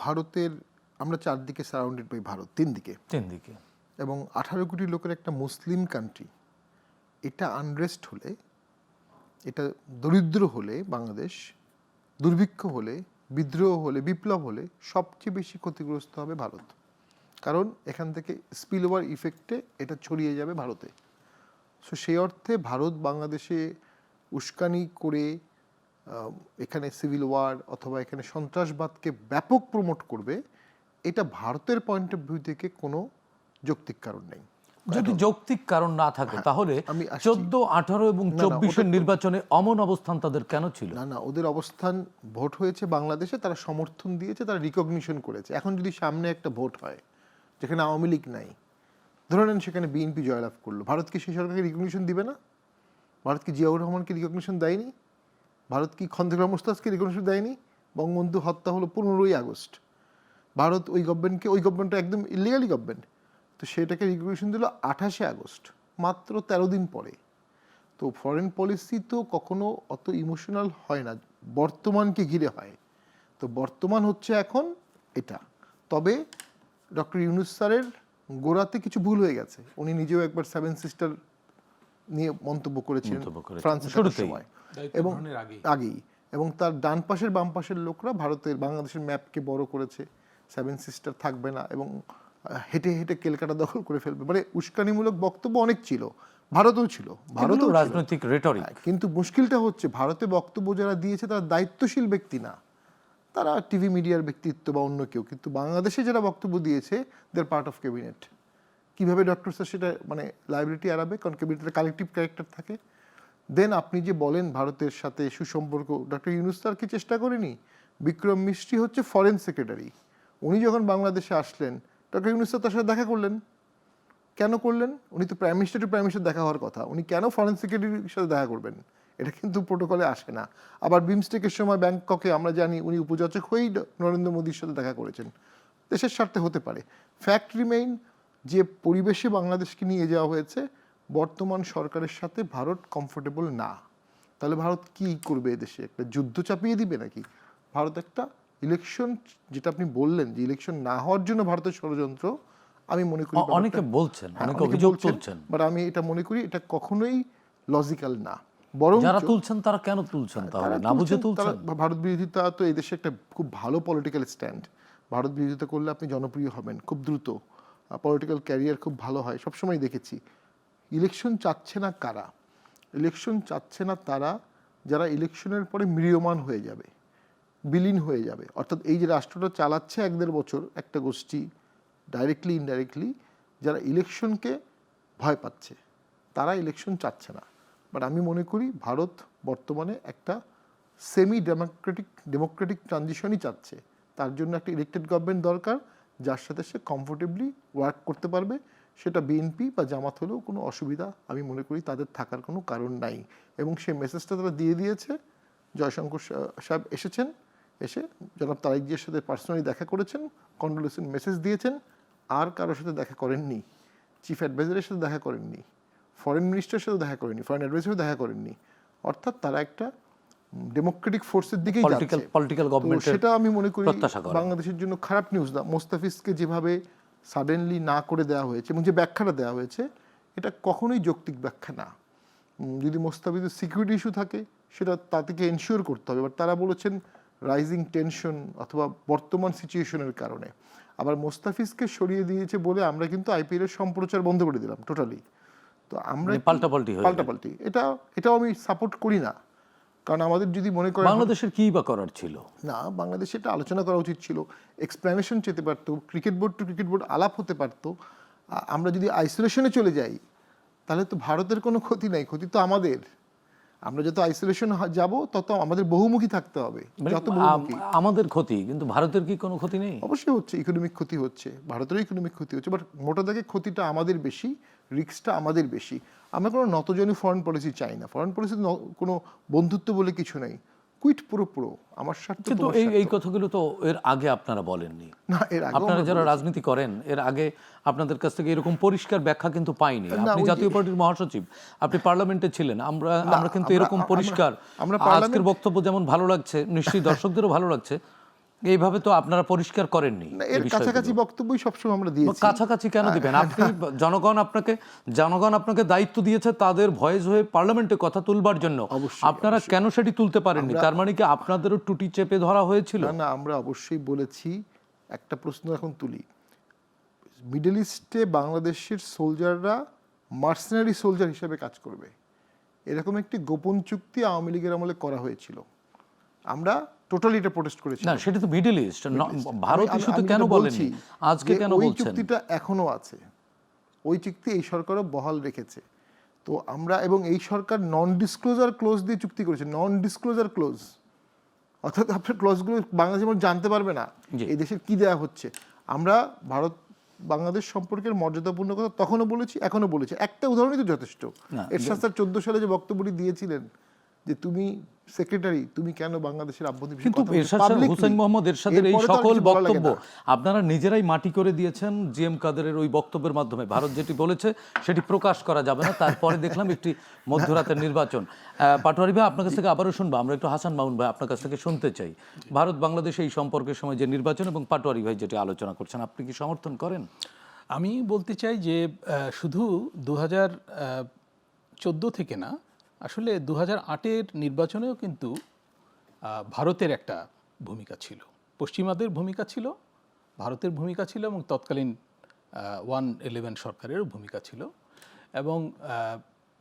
ভারতের আমরা চারদিকে সারাউন্ডেড বাই ভারত, তিন দিকে এবং 18 কোটি লোকের একটা মুসলিম কান্ট্রি, এটা আনরেস্ট হলে, এটা দরিদ্র হলে, বাংলাদেশ দুর্ভিক্ষ হলে, বিদ্রোহ হলে, বিপ্লব হলে সবচেয়ে বেশি ক্ষতিগ্রস্ত হবে ভারত। কারণ এখান থেকে স্পিল ওভার ইফেক্টে এটা ছড়িয়ে যাবে ভারতে। সো সেই অর্থে ভারত বাংলাদেশে উস্কানি করে এখানে সিভিল ওয়ার অথবা এখানে সন্ত্রাসবাদকে ব্যাপক প্রমোট করবে, এটা ভারতের পয়েন্ট অফ ভিউ থেকে কোনো যৌক্তিক কারণ নেই। যদি যৌক্তিক কারণ না থাকে তাহলে 14, 18 এবং 24-এর নির্বাচনে অমন অবস্থান তাদের কেন ছিল? না, ওদের অবস্থান, ভোট হয়েছে বাংলাদেশে, তারা সমর্থন দিয়েছে, তারা রিকগনিশন করেছে। এখন যদি সামনে একটা ভোট হয় যেখানে আওয়ামী লীগ নাই, ধরে নেন সেখানে বিএনপি জয়লাভ করলো, ভারত কি সেই সরকারকে রিকগনিশন দিবে না? ভারত কি জিয়াউর রহমানকে রিকগনিশন দেয়নি? ভারত কি খন্দকার মোস্তাজকে রিকগনিশন দেয়নি? বঙ্গবন্ধু হত্যা হলো 15ই আগস্ট, ভারত ওই গভর্নমেন্টটা একদম ইলিগালি গভর্নমেন্ট, তো সেটাকে রিকগনিশন দিল 28শে আগস্ট, মাত্র 13 দিন পরে। তো ফরেন পলিসি তো কখনো অত ইমোশনাল হয় না, বর্তমানকে ঘিরে হয়। তো বর্তমান হচ্ছে এখন এটা। তবে ডক্টর ইউনূস স্যারের গোড়াতে কিছু ভুল হয়ে গেছে। উনি নিজেও একবার 7 সিস্টার নিয়ে মন্তব্য করেছিলেন ফ্রান্সের সময় এবং আগেই, এবং তার ডান পাশের বাম পাশের লোকরা ভারতের বাংলাদেশের ম্যাপকে বড় করেছে, 7 সিস্টার থাকবে না এবং হেঁটে হেঁটে কেলকাটা দখল করে ফেলবে, মানে উস্কানিমূলক বক্তব্য অনেক ছিল, ভারতেও ছিল, ভারতেও রাজনৈতিক রেটরিক। কিন্তু মুশকিলটা হচ্ছে ভারতে বক্তব্য যারা দিয়েছে তারা দায়িত্বশীল ব্যক্তি না, তারা টিভি মিডিয়ার ব্যক্তিত্ব বা অন্য কেউ। কিন্তু বাংলাদেশে যারা বক্তব্য দিয়েছে দে আর পার্ট অফ ক্যাবিনেট। কীভাবে ডক্টর স্যার সেটা মানে লাইবিলিটি এড়াবে? কারণ ক্যাবিনেটের কালেকটিভ ক্যারেক্টার থাকে। দেন আপনি যে বলেন ভারতের সাথে সুসম্পর্ক, ডক্টর ইউনূস স্যার কি চেষ্টা করেনি? বিক্রম মিস্ত্রি হচ্ছে ফরেন সেক্রেটারি, উনি যখন বাংলাদেশে আসলেন ডক্টর ইউনূস স্যার তার সাথে দেখা করলেন। কেন করলেন? উনি তো prime minister two prime minister দেখা হওয়ার কথা, উনি কেন ফরেন সেক্রেটারির সাথে দেখা করবেন? এটা কিন্তু প্রোটোকলে আসে না। আবার বিমস্টেকের সময় ব্যাংককে আমরা জানি উনি উপযাচক হয়েই নরেন্দ্র মোদীর সাথে দেখা করেছেন। দেশের স্বার্থে হতে পারে। ফ্যাক্ট রিমেইন, যে পরিবেশে বাংলাদেশকে নিয়ে যাওয়া হয়েছে, বর্তমান সরকারের সাথে ভারত কমফোর্টেবল না। তাহলে ভারত কি করবে? এদেশে একটা যুদ্ধ চাপিয়ে দিবে নাকি? ভারত একটা ইলেকশন, যেটা আপনি বললেন যে ইলেকশন না হওয়ার জন্য ভারতের ষড়যন্ত্র, আমি মনে করি অনেকে বলছেন, অনেকে অভিযোগ তুলছেন, বাট আমি এটা মনে করি এটা কখনোই লজিক্যাল না। বরং যারা তুলছেন তারা কেন তুলছেন? তাহলে না বুঝে তুলছেন। ভারত বিরোধিতা তো এই দেশে একটা খুব ভালো পলিটিক্যাল স্ট্যান্ড। ভারত বিরোধিতা করলে আপনি জনপ্রিয় হবেন খুব দ্রুত, পলিটিক্যাল ক্যারিয়ার খুব ভালো হয়, সবসময় দেখেছি। ইলেকশন চাচ্ছে না কারা? ইলেকশন চাচ্ছে না তারা যারা ইলেকশনের পরে ম্রিয়মান হয়ে যাবে, বিলীন হয়ে যাবে। অর্থাৎ এই যে রাষ্ট্রটা চালাচ্ছে 1-1.5 বছর একটা গোষ্ঠী, ডাইরেক্টলি ইনডাইরেক্টলি, যারা ইলেকশনকে ভয় পাচ্ছে, তারা ইলেকশন চাচ্ছে না। বাট আমি মনে করি ভারত বর্তমানে একটা সেমি ডেমোক্রেটিক ট্রানজিশনই চাচ্ছে। তার জন্য একটা ইলেক্টেড গভর্নমেন্ট দরকার, যার সাথে সে কমফোর্টেবলি ওয়ার্ক করতে পারবে। সেটা বিএনপি বা জামাত হলেও কোনো অসুবিধা আমি মনে করি তাদের থাকার কোনো কারণ নাই। এবং সেই মেসেজটা তারা দিয়ে দিয়েছে। জয়শঙ্কর সাহেব এসেছেন, এসে জনাব তারেক জিয়ার সাথে পার্সোনালি দেখা করেছেন, কন্ডোলেন্স মেসেজ দিয়েছেন, আর কারোর সাথে দেখা করেননি। চিফ অ্যাডভাইজারের সাথে দেখা করেননি, ফরেন মিনিস্টারের সাথে দেখা করেননি, ফরেন অ্যাডভাইজারও দেখা করেননি। অর্থাৎ তারা একটা ডেমোক্রেটিক ফোর্সের দিকেই যাচ্ছে। পলিটিক্যাল গভর্নমেন্ট, সেটা আমি মনে করি বাংলাদেশের জন্য খারাপ নিউজ না। মোস্তাফিজকে যেভাবে সাডেনলি না করে দেওয়া হয়েছে এবং যে ব্যাখ্যাটা দেওয়া হয়েছে, এটা কখনোই যৌক্তিক ব্যাখ্যা না। যদি মোস্তাফিজের সিকিউরিটি ইস্যু থাকে সেটা তাদেরকে এনশিওর করতে হবে। বাট তারা বলেছেন রাইজিং টেনশন অথবা বর্তমান সিচুয়েশনের কারণে। আবার মোস্তাফিজকে সরিয়ে দিয়েছে বলে আমরা কিন্তু আইপিএল এর সম্প্রচার বন্ধ করে দিলাম টোটালি। তো আমরা পাল্টাপাল্টি, এটাও আমি সাপোর্ট করি না। কারণ আমাদের যদি মনে করেন বাংলাদেশের কি বা করার ছিল না, বাংলাদেশে এটা আলোচনা করা উচিত ছিল, এক্সপ্লেনেশন চেতে পারতো, cricket board to cricket board আলাপ হতে পারতো। আমরা যদি আইসোলেশনে চলে যাই তাহলে তো ভারতের কোনো ক্ষতি নাই, ক্ষতি তো আমাদের। আমরা যত আইসোলেশন যাব তত আমাদের বহুমুখী থাকতে হবে। আমাদের ক্ষতি, কিন্তু ভারতের কি কোনো ক্ষতি নেই? অবশ্যই হচ্ছে, ইকোনমিক ক্ষতি হচ্ছে, ভারতেরও ইকোনমিক ক্ষতি হচ্ছে। বাট মোটা দাগে ক্ষতিটা আমাদের বেশি, রিস্কটা আমাদের বেশি। আমরা কোনো নতজনই ফরেন পলিসি চাই না। ফরেন পলিসি কোনো বন্ধুত্ব বলে কিছু নেই, কুইট পুরো আমার স্বার্থ। কিন্তু এই কথাগুলো তো এর আগে আপনারা বলেননি না, এর আগে আপনারা যারা রাজনীতি করেন এর আগে আপনাদের কাছ থেকে এরকম পরিষ্কার ব্যাখ্যা কিন্তু পাইনি। আপনি জাতীয় পার্টির মহাসচিব, আপনি পার্লামেন্টে ছিলেন, আমরা কিন্তু এরকম পরিষ্কার, আজকের বক্তব্য যেমন ভালো লাগছে, নিশ্চয়ই দর্শকদেরও ভালো লাগছে, এইভাবে তো আপনারা পরিষ্কার করেননি না, এই এর বিষয়গুলো। কাছাকাছি বক্তব্যই সবসময় আমরা দিয়েছি। কাছাকাছি কেন দিবেন আপনি? জনগণ আপনাকে দায়িত্ব দিয়েছে তাদের ভয়েস হয়ে পার্লামেন্টে কথা তুলবার জন্য। অবশ্যই, আপনারা কেন সেটি তুলতে পারেননি? তার মানে কি আপনাদেরও টুটি চেপে ধরা হয়েছিল? না, আমরা অবশ্যই বলেছি। একটা প্রশ্ন এখন তুলি, মিডল ইস্টে বাংলাদেশের সোলজাররা মার্সেনারি সোলজার হিসেবে কাজ করবে, এরকম একটি গোপন চুক্তি আওয়ামী লীগের আমলে করা হয়েছিল। আমরা টোটালি এটা প্রোটেস্ট করেছি। না, সেটা তো মিডল ইস্ট, ভারত ইস্যুতে কেন বলেননি? আজকে কেন ওই বলছেন? চুক্তিটা এখনো আছে, ওই চুক্তি এই সরকারও বহাল রেখেছে। তো আমরা, এবং এই সরকার নন ডিসক্লোজার ক্লোজ দিয়ে চুক্তি করেছে, নন ডিসক্লোজার ক্লোজ, অর্থাৎ আপনার ক্লজগুলো বাংলাদেশের মানুষ জানতে পারবে না এই দেশের কি দেয়া হচ্ছে। আমরা ভারত বাংলাদেশ সম্পর্কের মর্যাদাপূর্ণ কথা তখনও বলেছি, এখনো বলেছি। একটা উদাহরণই তো যথেষ্ট। এরশাদ স্যার 14 সালে যে বক্তব্যটি দিয়েছিলেন যে তুমি সেক্রেটারি, তুমি কেন বাংলাদেশের আভ্যন্তরীণ কিন্তু এরশাদ সাহেব, হুসেইন মোহাম্মদ এরশাদের এই সকল বক্তব্য আপনারা নিজেরাই মাটি করে দিয়েছেন জিএম কাদেরের ওই বক্তব্যের মাধ্যমে। ভারত যেটি বলেছে সেটি প্রকাশ করা যাবে না। তারপরে দেখলাম একটি মধ্যরাতের নির্বাচন। পাটোয়ারি ভাই, আপনার কাছ থেকে আবারও শুনবো। আমরা একটু হাসান মামুন ভাই আপনার কাছ থেকে শুনতে চাই, ভারত বাংলাদেশ এই সম্পর্কের সময় যে নির্বাচন এবং পাটোয়ারি ভাই যেটি আলোচনা করছেন, আপনি কি সমর্থন করেন? আমি বলতে চাই যে শুধু 2014 থেকে না, আসলে 2008-এর নির্বাচনেও কিন্তু ভারতের একটা ভূমিকা ছিল, পশ্চিমাদের ভূমিকা ছিল, ভারতের ভূমিকা ছিল, এবং তৎকালীন 111 সরকারেরও ভূমিকা ছিল। এবং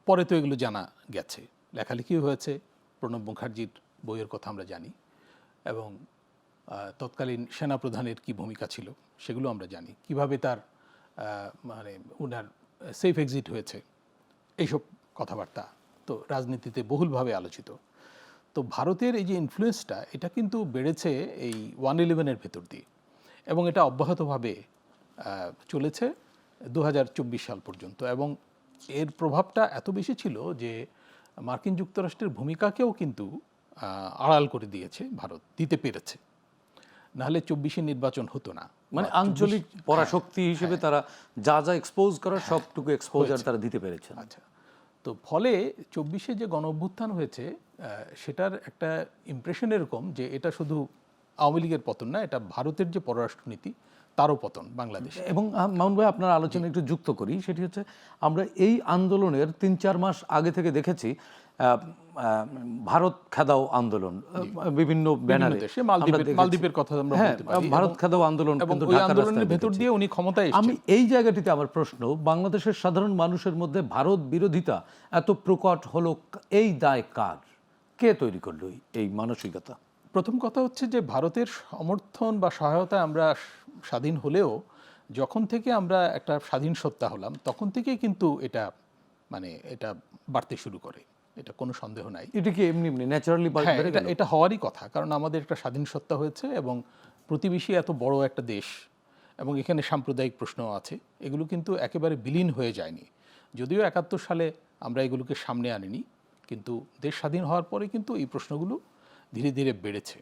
পরে তো এগুলো জানা গেছে, লেখালেখিও হয়েছে, প্রণব মুখার্জির বইয়ের কথা আমরা জানি, এবং তৎকালীন সেনাপ্রধানের কি ভূমিকা ছিল সেগুলো আমরা জানি, কিভাবে তার মানে ওনার সেফ এক্সিট হয়েছে, এইসব কথাবার্তা তো রাজনীতিতে বহুলভাবে আলোচিত। তো ভারতের এই যে ইনফ্লুয়েন্সটা, এটা কিন্তু বেড়েছে এই 111-এর ভেতর দিয়ে, এবং এটা অব্যাহতভাবে চলেছে 2024 সাল পর্যন্ত। এবং এর প্রভাবটা এত বেশি ছিল যে মার্কিন যুক্তরাষ্ট্রের ভূমিকাকেও কিন্তু আড়াল করে দিয়েছে, ভারত দিতে পেরেছে, নাহলে 24-এর নির্বাচন হতো না। মানে আঞ্চলিক পরাশক্তি হিসেবে তারা যা যা এক্সপোজ করার সবটুকু এক্সপোজার তারা দিতে পেরেছে। আচ্ছা, তো ফলে 24-এ যে গণ অভ্যুত্থান হয়েছে সেটার একটা ইমপ্রেশন এরকম যে এটা শুধু আওয়ামী লীগের পতন না, এটা ভারতের যে পররাষ্ট্রনীতি তারও পতন বাংলাদেশে। এবং মামুন ভাই, আপনার আলোচনা একটু যুক্ত করি, সেটি হচ্ছে আমরা এই আন্দোলনের 3-4 মাস আগে থেকে দেখেছি ভারত খেদাও আন্দোলন বিভিন্ন ব্যানারে, মালদ্বীপের কথা আমরা বলতে পারি, ভারত খেদাও আন্দোলন, এবং কিন্তু ওই ঢাকার আন্দোলনের রাস্তায় ভেতর দেখেছি। দিয়ে উনি ক্ষমতায় এসেছেন। আমি এই জায়গাটিতে আমার প্রশ্ন, বাংলাদেশের সাধারণ মানুষের মধ্যে ভারত বিরোধিতা এত প্রকট হলো, এই দায় কার? কে তৈরি করলো এই মানসিকতা? প্রথম কথা হচ্ছে যে ভারতের সমর্থন বা সহায়তায় আমরা স্বাধীন হলেও যখন থেকে আমরা একটা স্বাধীন সত্তা হলাম তখন থেকেই কিন্তু এটা মানে এটা বাড়তে শুরু করে, এটা কোনো সন্দেহ নাই। এটা কি এমনি এমনি ন্যাচারালি হ্যাঁ, এটা হওয়ারই কথা, কারণ আমাদের একটা স্বাধীন সত্তা হয়েছে এবং প্রতিবেশী এত বড় একটা দেশ, এবং এখানে সাম্প্রদায়িক প্রশ্ন আছে, এগুলো কিন্তু একেবারে বিলীন হয়ে যায়নি। যদিও 71 সালে আমরা এগুলোকে সামনে আনিনি, কিন্তু দেশ স্বাধীন হওয়ার পরে কিন্তু এই প্রশ্নগুলো ধীরে ধীরে বেড়েছে।